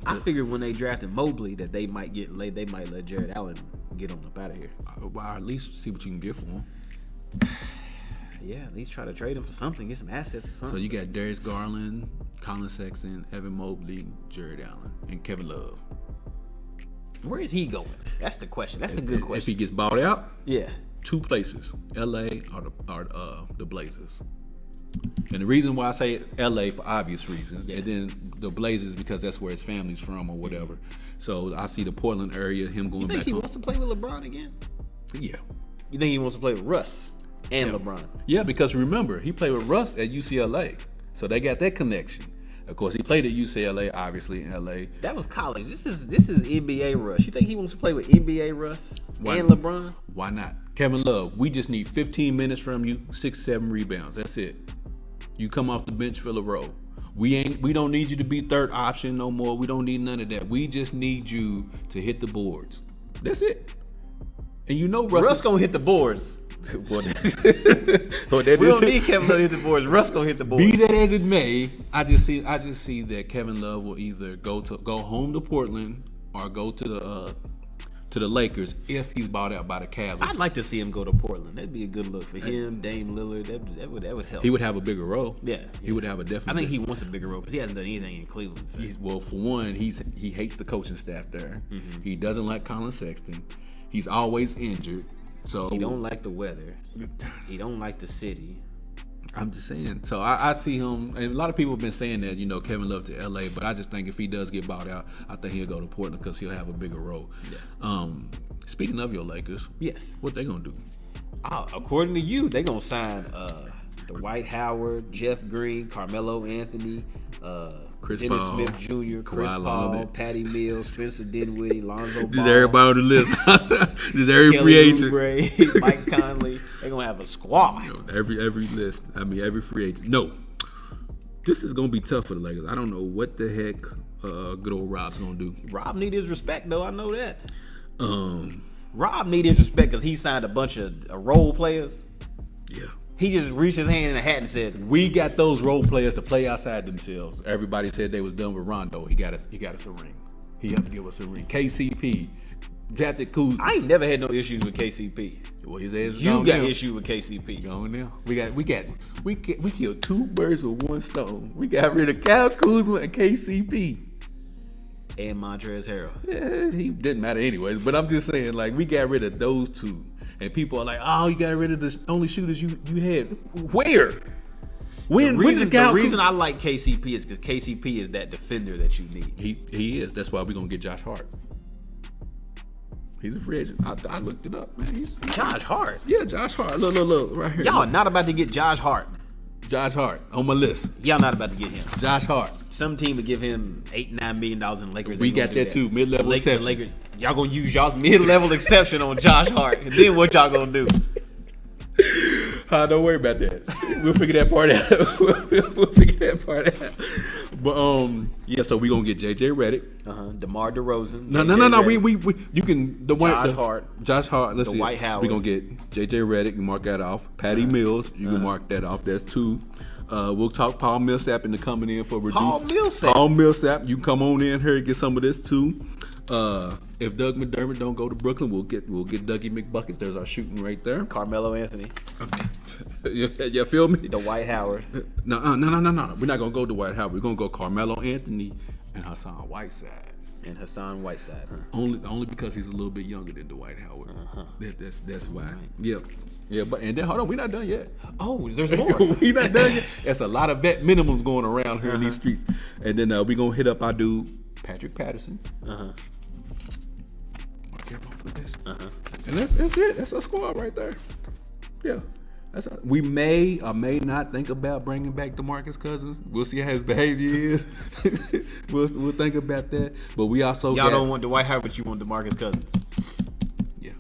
I figured when they drafted Mobley that they might let Jared Allen get on up out of here. Well, at least see what you can get for him. Yeah, at least try to trade him for something, get some assets or something. So you got Darius Garland, Colin Sexton, Evan Mobley, Jared Allen, and Kevin Love. Where is he going? That's the question. That's a good question. If he gets bought out, yeah, 2 places: L.A. or the Blazers. And the reason why I say L.A. for obvious reasons, and then the Blazers because that's where his family's from or whatever. So I see the Portland area, him going back. You think he wants to play with LeBron again? Yeah. You think he wants to play with Russ and LeBron? Yeah, because remember he played with Russ at UCLA, so they got that connection. Of course, he played at UCLA, obviously in LA. That was college. This is NBA Russ. You think he wants to play with NBA Russ and LeBron? Why not? Kevin Love, we just need 15 minutes from you, 6-7 rebounds. That's it. You come off the bench, fill a role. We don't need you to be third option no more. We don't need none of that. We just need you to hit the boards. That's it. And you know Russ gonna hit the boards. We don't need Kevin Love to hit the boards. Russ gonna hit the boards. Be that as it may, I just see that Kevin Love will either go home to Portland or go to the Lakers if he's bought out by the Cavs. I'd like to see him go to Portland. That'd be a good look for him, Dame Lillard. That would help. He would have a bigger role. Yeah. He would have a definite. I think he wants a bigger role because he hasn't done anything in Cleveland. Well, for one, he hates the coaching staff there. Mm-hmm. He doesn't like Colin Sexton. He's always injured. So he don't like the weather. He don't like the city. I'm just saying. So I see him, and a lot of people have been saying that, Kevin Love to LA, but I just think if he does get bought out, I think he'll go to Portland because he'll have a bigger role. Yeah. Speaking of your Lakers, yes, what they gonna do? According to you, they gonna sign Dwight Howard, Jeff Green, Carmelo Anthony, Chris Dennis Paul, Smith Jr., Chris Paul, Patty Mills, Spencer Dinwiddie, Lonzo Ball. Just everybody on the list. Just every free agent. Oubre, Mike Conley. They're going to have a squad. Every list. Every free agent. No. This is going to be tough for the Lakers. I don't know what the heck good old Rob's going to do. Rob need his respect, though. I know that. Rob need his respect because he signed a bunch of role players. Yeah. He just reached his hand in a hat and said, We got those role players to play outside themselves. Everybody said they was done with Rondo. He got us a ring. He had to give us a ring. KCP, drafted Kuz. I ain't never had no issues with KCP. Well, his ass is You gone got now. issue with KCP. Gone now. We killed two birds with one stone. We got rid of Kyle Kuzma and KCP. And Montrezl Harrell. Yeah, he didn't matter anyways. But I'm just saying, like, we got rid of those two. And people are like, oh, you got rid of the only shooters you had. Where? When did The reason I like KCP is because KCP is that defender that you need. He is. That's why we're going to get Josh Hart. He's a free agent. I looked it up, man. He's Josh Hart. Yeah, Josh Hart. Look, right here. Y'all are not about to get Josh Hart. Josh Hart on my list. Y'all not about to get him. Josh Hart. Some team would give him $8-9 million in Lakers. We ain't gonna got do that too. Mid-level exception. Lakers, y'all gonna use y'all's mid-level exception on Josh Hart. And then what y'all gonna do? Don't worry about that. We'll figure that part out. We'll figure that part out. But yeah. So we gonna get JJ Redick. DeMar DeRozan. No. We you can Josh Hart. Let's see. Dwight Howard. We gonna get JJ Redick. Mark that off. Patty Mills. You can mark that off. That's two. We'll talk Paul Millsap into coming in for reduced. Paul Millsap. You come on in here and get some of this too. If Doug McDermott don't go to Brooklyn, we'll get Dougie McBuckets. There's our shooting right there. Carmelo Anthony. You feel me? Dwight Howard. No. We're not gonna go Dwight Howard. We're gonna go Carmelo Anthony and Hassan Whiteside. Huh? Only because he's a little bit younger than Dwight Howard. That's why. Yep. Yeah, but and then hold on, we're not done yet. Oh, there's more. We not done yet. There's a lot of vet minimums going around here in these streets. And then we gonna hit up our dude Patrick Patterson. And that's it. That's our squad right there. Yeah. We may or may not think about bringing back DeMarcus Cousins. We'll see how his behavior is. we'll think about that. But we also y'all don't want Dwight Howard, but you want DeMarcus Cousins. Yeah.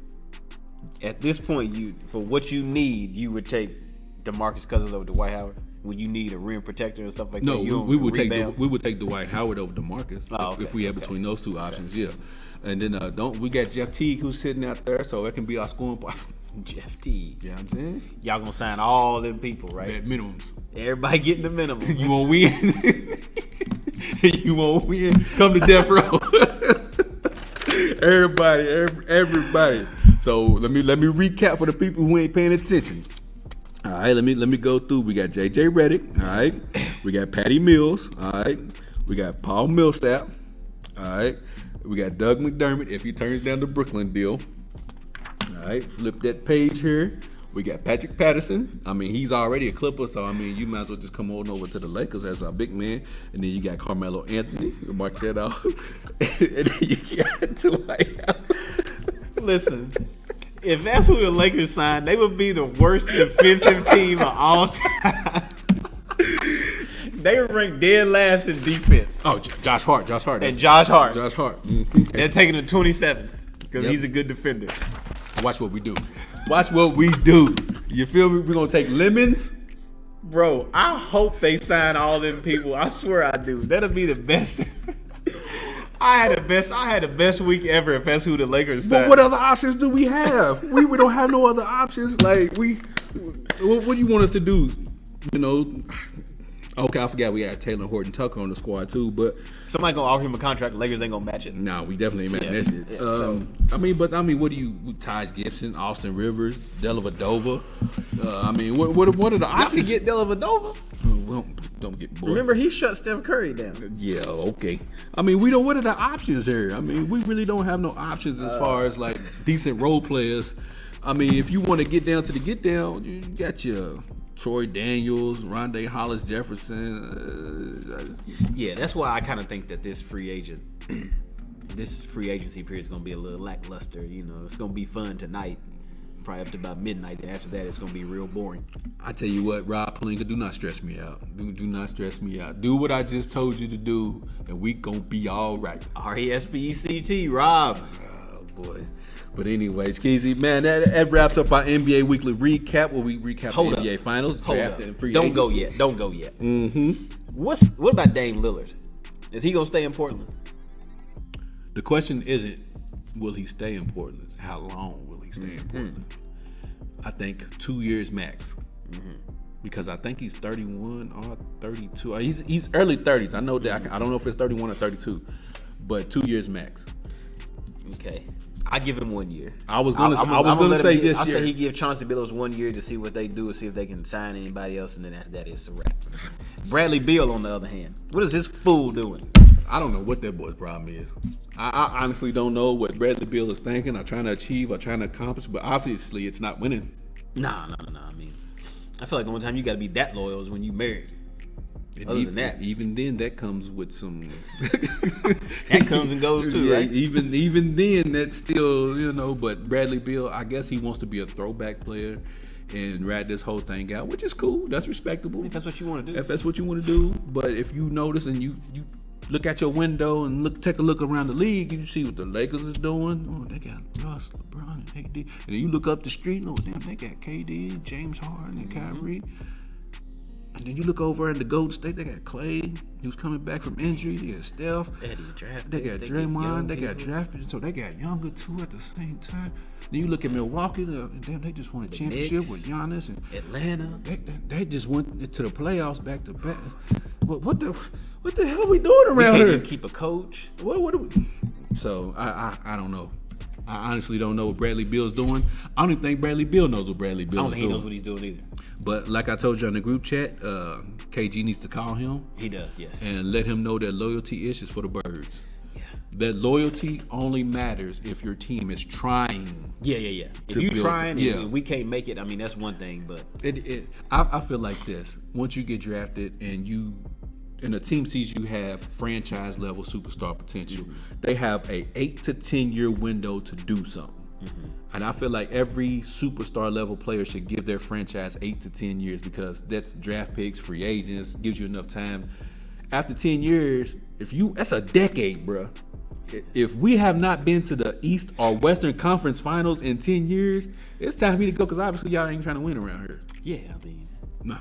At this point, for what you need, you would take DeMarcus Cousins over Dwight Howard. When you need a rim protector and stuff like that. No, we would take Dwight Howard over DeMarcus if we had between those two options. Yeah. And then we got Jeff Teague who's sitting out there, so it can be our scoring point. Jeff Teague. Yeah, I'm saying. Y'all gonna sign all them people, right? At minimums. Everybody getting the minimum. You won't win. You won't win. Come to death row. Everybody. So let me recap for the people who ain't paying attention. All right, let me go through. We got JJ Redick. All right, we got Patty Mills. All right, we got Paul Millsap. All right, we got Doug McDermott if he turns down the Brooklyn deal. All right, flip that page here. We got Patrick Patterson. I mean, he's already a Clipper, so I mean, you might as well just come on over to the Lakers as our big man. And then you got Carmelo Anthony. Mark that off. And then you got Dwight Howard. Listen. If that's who the Lakers signed, they would be the worst defensive team of all time. They were ranked dead last in defense. Oh, Josh Hart. And Josh Hart. Mm-hmm. They're taking him 27th because he's a good defender. Watch what we do. You feel me? We're going to take lemons. Bro, I hope they sign all them people. I swear I do. That'll be the best. I had the best week ever if that's who the Lakers signed. But what other options do we have? we don't have no other options. Like what do you want us to do? You know, okay, I forgot we had Taylor Horton Tucker on the squad too, but somebody gonna offer him a contract, the Lakers ain't gonna match it. No, we definitely ain't matching that shit. Yeah, I mean, what do you? Taj Gibson, Austin Rivers, Dellavedova. What are the options? Y'all can get Dellavedova. Well, don't get bored. Remember, he shut Steph Curry down. Yeah, okay. I mean, what are the options here? I mean, we really don't have no options as far as like decent role players. I mean, if you want to get down to the get down, you got your Troy Daniels, Rondé Hollis Jefferson. Yeah, that's why I kind of think that this free agency period is going to be a little lackluster. You know, it's going to be fun tonight, probably up to about midnight. After that, it's going to be real boring. I tell you what, Rob Pelinka, do not stress me out. Do not stress me out. Do what I just told you to do, and we going to be all right. RESPECT, Rob. Oh, boy. But anyways, Keezy, man, that wraps up our NBA Weekly Recap, where we recap the NBA Finals. Draft and free agency. Don't go yet. Mm-hmm. What about Dame Lillard? Is he going to stay in Portland? The question isn't, will he stay in Portland? How long will he stay in Portland? I think 2 years max. Because I think he's 31 or 32. He's early 30s. I know that. I don't know if it's 31 or 32, but 2 years max. Okay. I give him 1 year. I was gonna say this year. I say he give Chauncey Billups 1 year to see what they do and see if they can sign anybody else, and then after that it's a wrap. Bradley Beal, on the other hand, what is this fool doing? I don't know what that boy's problem is. I honestly don't know what Bradley Beal is thinking, or trying to achieve, or trying to accomplish, but obviously it's not winning. Nah. I mean, I feel like the only time you got to be that loyal is when you married. Than that, even then, that comes with some. That comes and goes too, right? Even then, that's still, But Bradley Beal, I guess he wants to be a throwback player and rat this whole thing out, which is cool. That's respectable. If that's what you want to do. If that's what you want to do, but if you notice and you look out your window and take a look around the league, you see what the Lakers is doing. Oh, they got Russ, LeBron, and AD. And then you look up the street, oh damn, they got KD, James Harden, and Kyrie. And then you look over at the Golden State, they got Clay, who's coming back from injury. They got Steph. They got Draymond. They got drafted. So they got younger too at the same time. Then you look at Milwaukee. Damn, they just won a championship with Giannis and Atlanta. They just went to the playoffs back to back. What the hell are we doing around here? Keep a coach. What are we? So I don't know. I honestly don't know what Bradley Beal's doing. I don't even think Bradley Beal knows what Bradley Beal is doing. I don't think he knows what he's doing either. But like I told you on the group chat, KG needs to call him. He does, yes. And let him know that loyalty is for the birds. Yeah. That loyalty only matters if your team is trying. Yeah. If you trying and we can't make it, I mean, that's one thing. But I feel like this. Once you get drafted and a team sees you have franchise level superstar potential, they have a 8 to 10 year window to do something. And I feel like every superstar level player should give their franchise 8 to 10 years, because that's draft picks, free agents, gives you enough time. After 10 years, that's a decade, bruh. If we have not been to the East or Western Conference Finals in 10 years, it's time for me to go, because obviously y'all ain't trying to win around here. Yeah, I mean, nah.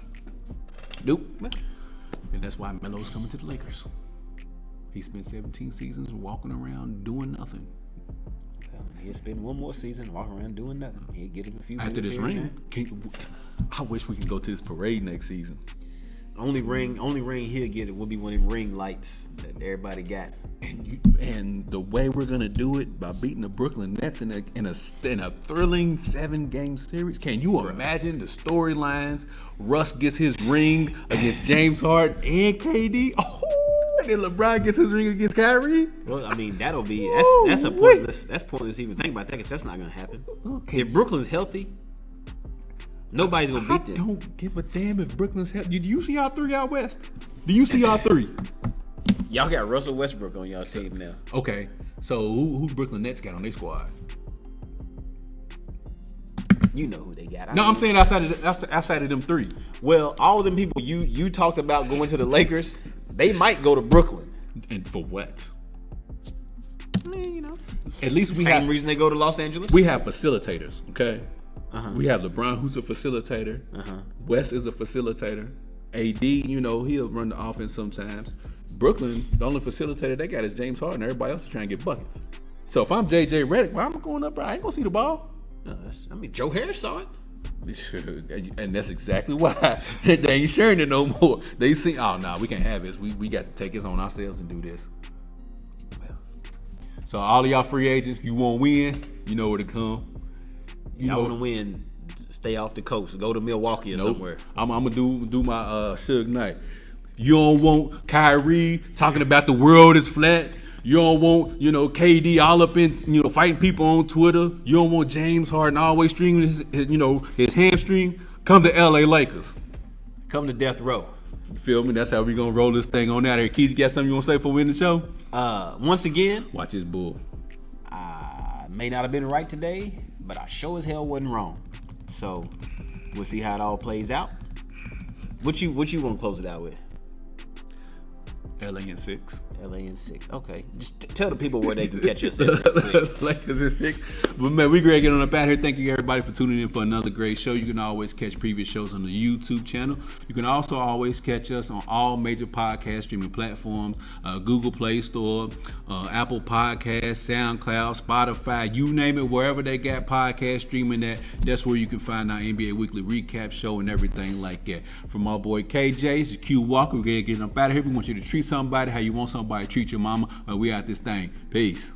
Nope. And that's why Melo's coming to the Lakers. He spent 17 seasons walking around doing nothing. He'll spend one more season walking around doing nothing. He'll get him a few after this ring. I wish we could go to this parade next season. Only ring he'll get it will be one of them ring lights that everybody got. And the way we're gonna do it, by beating the Brooklyn Nets in a thrilling 7-game series. Can you imagine the storylines? Russ gets his ring against James Harden and KD. And then LeBron gets his ring against Kyrie. Well, I mean, that'll be that's pointless. That's pointless to even think about that, because that's not gonna happen. Okay. If Brooklyn's healthy, nobody's gonna beat them. I don't give a damn if Brooklyn's healthy. Did you see all three out west? Do you see all three? Y'all got Russell Westbrook on y'all team now. Okay, so who Brooklyn Nets got on their squad? You know who they got. I'm saying outside of them three. Well, all of them people you talked about going to the Lakers, they might go to Brooklyn. And for what? You know, at least same reason they go to Los Angeles. We have facilitators, okay? We have LeBron, who's a facilitator. West is a facilitator. AD, he'll run the offense sometimes. Brooklyn, the only facilitator they got is James Harden. Everybody else is trying to get buckets. So if I'm JJ Redick, well, I'm going up, bro. I ain't gonna see the ball. Joe Harris saw it. And that's exactly why they ain't sharing it no more. They see, we can't have this. We got to take this on ourselves and do this. So all of y'all free agents, you want to win, you know where to come. Y'all want to win, stay off the coast. Go to Milwaukee or somewhere. I'm going to do my Suge Knight. You don't want Kyrie talking about the world is flat. You don't want, KD all up in, fighting people on Twitter. You don't want James Harden always stringing his hamstring. Come to LA Lakers. Come to death row. You feel me? That's how we gonna roll this thing on out here. Keith, you got something you want to say before we end the show? Once again, watch his bull. I may not have been right today, but I sure as hell wasn't wrong. So we'll see how it all plays out. What you want to close it out with? LA in 6. LA in 6. Okay. Just tell the people where they can catch us. Lakers in 6. But man, we great getting on up out here. Thank you everybody for tuning in for another great show. You can always catch previous shows on the YouTube channel. You can also always catch us on all major podcast streaming platforms, Google Play Store, Apple Podcasts, SoundCloud, Spotify, you name it, wherever they got podcast streaming at, that's where you can find our NBA Weekly Recap show and everything like that. From my boy KJ, this is Qwalker. We're going to get up out of here. We want you to treat somebody how you want somebody to treat your mama. We out this thing. Peace.